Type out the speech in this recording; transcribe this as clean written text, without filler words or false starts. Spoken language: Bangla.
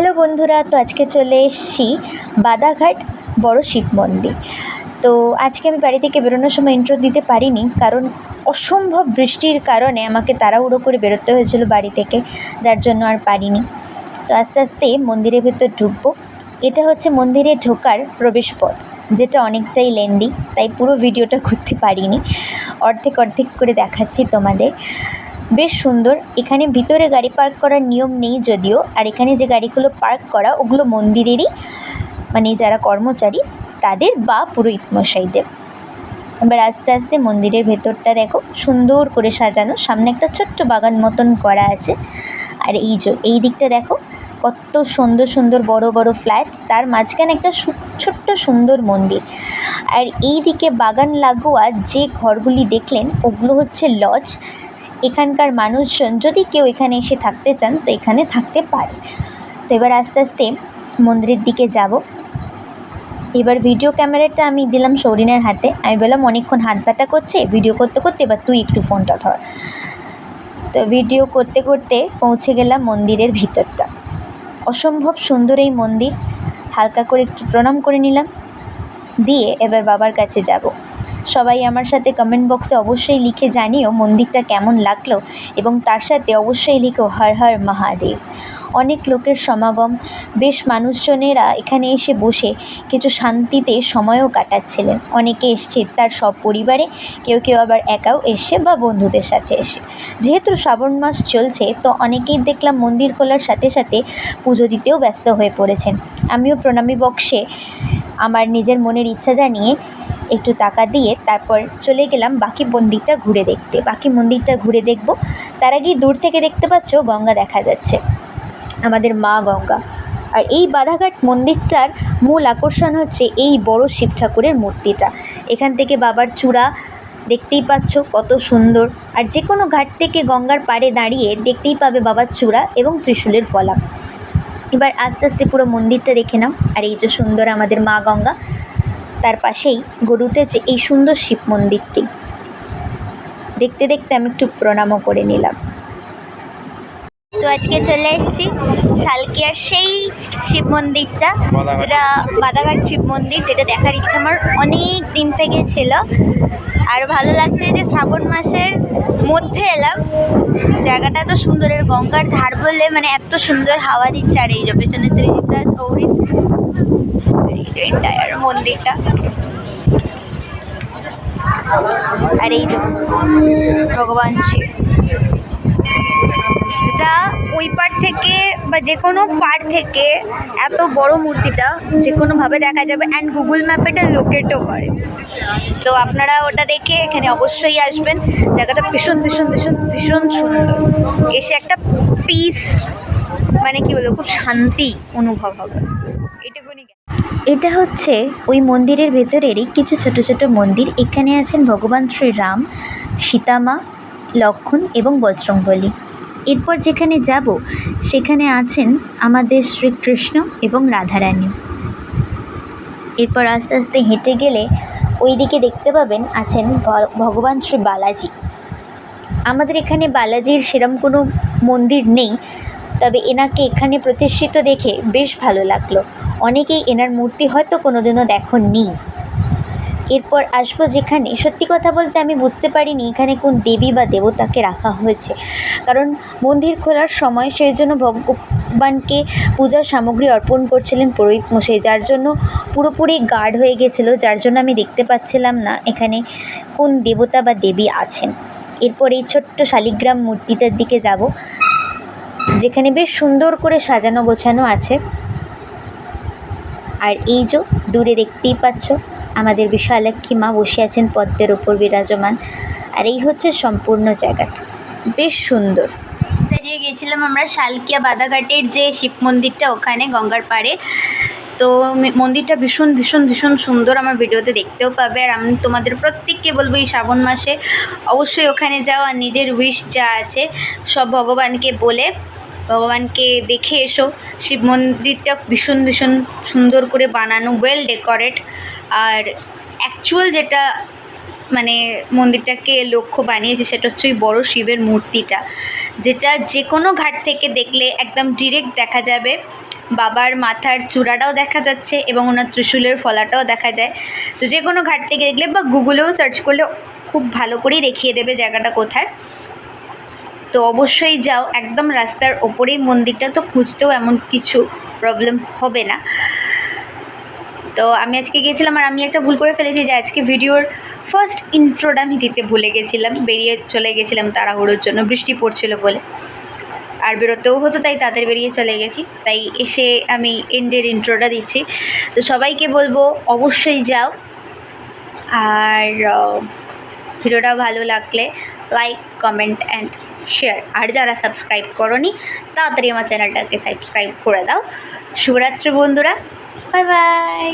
হ্যালো বন্ধুরা, তো আজকে চলে এসেছি বাদাঘাট বড় শিব মন্দির। তো আজকে আমি বাড়ি থেকে বেরোনোর সময় ইন্ট্রো দিতে পারিনি, কারণ অসম্ভব বৃষ্টির কারণে আমাকে তাড়াহুড়ো করে বেরোতে হয়েছিল বাড়ি থেকে, যার জন্য আর পারিনি। তো আস্তে আস্তে মন্দিরের ভেতর ঢুকবো। এটা হচ্ছে মন্দিরে ঢোকার প্রবেশপথ, যেটা অনেকটাই লেন্দি, তাই পুরো ভিডিওটা করতে পারিনি, অর্ধেক অর্ধেক করে দেখাচ্ছি তোমাদের। বেশ সুন্দর। এখানে ভিতরে গাড়ি পার্ক করার নিয়ম নেই যদিও, আর এখানে যে গাড়িগুলো পার্ক করা ওগুলো মন্দিরেরই, মানে যারা কর্মচারী তাদের বা পুরোহিত মশাইদের। এবার আস্তে আস্তে মন্দিরের ভেতরটা দেখো, সুন্দর করে সাজানো, সামনে একটা ছোট্ট বাগান মতন করা আছে। আর এই দিকটা দেখো, কত সুন্দর সুন্দর বড় বড় ফ্ল্যাট, তার মাঝখানে একটা ছোট্ট সুন্দর মন্দির। আর এই দিকে বাগান লাগোয়া যে ঘরগুলি দেখলেন ওগুলো হচ্ছে লজ। এখানকার মানুষজন যদি কেউ এখানে এসে থাকতে চান তো এখানে থাকতে পারে। তো এবার আস্তে আস্তে মন্দিরের দিকে যাব। এবার ভিডিও ক্যামেরাটা আমি দিলাম সৌরিনের হাতে। আমি বললাম অনেকক্ষণ হাত ব্যথা করছে ভিডিও করতে করতে, এবার তুই একটু ফোনটা ধর। তো ভিডিও করতে করতে পৌঁছে গেলাম মন্দিরের ভিতরটা। অসম্ভব সুন্দর এই মন্দির। হালকা করে একটু প্রণাম করে নিলাম, দিয়ে এবার বাবার কাছে যাব। সবাই আমার সাথে কমেন্ট বক্সে অবশ্যই লিখে জানিও মন্দিরটা কেমন লাগলো, এবং তার সাথে অবশ্যই লিখো হর হর মহাদেব। অনেক লোকের সমাগম, বেশ মানুষজনেরা এখানে এসে বসে কিছু শান্তিতে সময়ও কাটাচ্ছিলেন। অনেকে এসছে তার সব পরিবারে, কেউ কেউ আবার একাও এসছে বা বন্ধুদের সাথে এসে। যেহেতু শ্রাবণ মাস চলছে, তো অনেকেই দেখলাম মন্দির খোলার সাথে সাথে পুজো দিতেও ব্যস্ত হয়ে পড়েছেন। আমিও প্রণামী বক্সে আমার নিজের মনের ইচ্ছা জানিয়ে একটু টাকা দিয়ে তারপর চলে গেলাম বাকি মন্দিরটা ঘুরে দেখব। তার আগেই দূর থেকে দেখতে পাচ্ছ গঙ্গা দেখা যাচ্ছে, আমাদের মা গঙ্গা। আর এই বাধাঘাট মন্দিরটার মূল আকর্ষণ হচ্ছে এই বড় শিব ঠাকুরের মূর্তিটা। এখান থেকে বাবার চূড়া দেখতেই পাচ্ছ কত সুন্দর। আর যে কোনো ঘাট থেকে গঙ্গার পাড়ে দাঁড়িয়ে দেখতেই পাবে বাবার চূড়া এবং ত্রিশূলের ফলা। এবার আস্তে আস্তে পুরো মন্দিরটা দেখে নাও। আর এই যে সুন্দর আমাদের মা গঙ্গা, তার পাশেই গড়ে উঠেছে এই সুন্দর শিব মন্দিরটি। দেখতে দেখতে আমি একটু প্রণামও করে নিলাম। তো আজকে চলে এসেছি শালকিয়ার সেই শিব মন্দিরটা, যেটা বাদাঘাট শিব মন্দির, যেটা দেখার ইচ্ছা আমার অনেক দিন থেকে ছিল। আর ভালো লাগছে যে শ্রাবণ মাসের মধ্যে এলাম, জায়গাটা এত সুন্দর। এর গঙ্গার ধার বললে মানে এত সুন্দর হাওয়া দিচ্ছে। আর এই যে পেছনে ত্রিজিতা সৌরিন, এই যে এন্টায়ার মন্দিরটা। আর এই যে ভগবান শিব, যেটা ওই পার থেকে বা যে কোনো পার থেকে এত বড় মূর্তিটা যে কোনোভাবে দেখা যাবে, অ্যান্ড গুগল ম্যাপে এটা লোকেটও করে। তো আপনারা ওটা দেখে এখানে অবশ্যই আসবেন। জায়গাটা ভীষণ ভীষণ ভীষণ ভীষণ সুন্দর। এসে একটা পিস, মানে কি বলবো, খুব শান্তি অনুভব হবে, এটুকুনি। এটা হচ্ছে ওই মন্দিরের ভেতরেরই কিছু ছোট ছোট মন্দির। এখানে আছেন ভগবান শ্রীরাম, সীতামা, লক্ষ্মণ এবং বজরংবলী। এরপর যেখানে যাব সেখানে আছেন আমাদের শ্রীকৃষ্ণ এবং রাধারানী। এরপর আস্তে আস্তে হেঁটে গেলে ওই দিকে দেখতে পাবেন আছেন ভগবান শ্রী বালাজি। আমাদের এখানে বালাজির সেরম কোনো মন্দির নেই, তবে এনাকে এখানে প্রতিষ্ঠিত দেখে বেশ ভালো লাগলো। অনেকেই এনার মূর্তি হয়তো কোনোদিনও দেখেননি। এরপর আসবো যেখানে, সত্যি কথা বলতে আমি বুঝতে পারিনি এখানে কোন দেবী বা দেবতাকে রাখা হয়েছে, কারণ মন্দির খোলার সময় সেই জন্য ভগবানকে পূজার সামগ্রী অর্পণ করছিলেন পুরোহিত মশাই, যার জন্য পুরোপুরি গার্ড হয়ে গেছিলো, যার জন্য আমি দেখতে পাচ্ছিলাম না এখানে কোন দেবতা বা দেবী আছেন। এরপর এই ছোট্ট শালিগ্রাম মূর্তিটার দিকে যাব, যেখানে বেশ সুন্দর করে সাজানো গোছানো আছে। আর এই যে দূরে দেখতেই পাচ্ছ আমাদের বিশালাক্ষী মা বসে আছেন পদ্মের ওপর বিরাজমান। আর এই হচ্ছে সম্পূর্ণ জায়গাটা, বেশ সুন্দর। সাজিয়ে গিয়েছিলাম আমরা শালকিয়া বাদাঘাটের যে শিব মন্দিরটা, ওখানে গঙ্গার পাড়ে। তো মন্দিরটা ভীষণ ভীষণ ভীষণ সুন্দর, আমার ভিডিওতে দেখতেও পাবে। আর আমি তোমাদের প্রত্যেককে বলবো এই শ্রাবণ মাসে অবশ্যই ওখানে যাও, আর নিজের উইশ যা আছে সব ভগবানকে বলে ভগবানকে দেখে এসো। শিব মন্দিরটা ভীষণ ভীষণ সুন্দর করে বানানো, ওয়েল ডেকোরেট। আর অ্যাকচুয়াল যেটা মানে মন্দিরটাকে লক্ষ্য বানিয়েছে সেটা হচ্ছে ওই বড়ো শিবের মূর্তিটা, যেটা যে কোনো ঘাট থেকে দেখলে একদম ডিরেক্ট দেখা যাবে বাবার মাথার চূড়াটাও দেখা যাচ্ছে এবং ওনার ত্রিশূলের ফলাটাও দেখা যায়। তো যে কোনো ঘাট থেকে দেখলে বা গুগলেও সার্চ করলে খুব ভালো করেই দেখিয়ে দেবে জায়গাটা কোথায়। তো অবশ্যই যাও, একদম রাস্তার ওপরেই মন্দিরটা, তো খুঁজতেও এমন কিছু প্রবলেম হবে না। তো আমি আজকে গিয়েছিলাম, আর আমি একটা ভুল করে ফেলেছি যে আজকে ভিডিওর ফার্স্ট ইন্ট্রোটা আমি দিতে ভুলে গেছিলাম, বেরিয়ে চলে গেছিলাম তাড়াহুড়োর জন্য, বৃষ্টি পড়ছিল বলে, আর বেরোতেও হতো তাই তাদের বেরিয়ে চলে গেছি, তাই এসে আমি এন্ডের ইন্ট্রোটা দিচ্ছি। তো সবাইকে বলবো অবশ্যই যাও, আর ভিডিওটা ভালো লাগলে লাইক, কমেন্ট অ্যান্ড শেয়ার। আর যারা সাবস্ক্রাইব করোনি তাড়াতাড়ি আমার চ্যানেলটাকে সাবস্ক্রাইব করে দাও। শুভরাত্রি বন্ধুরা, বাই বাই।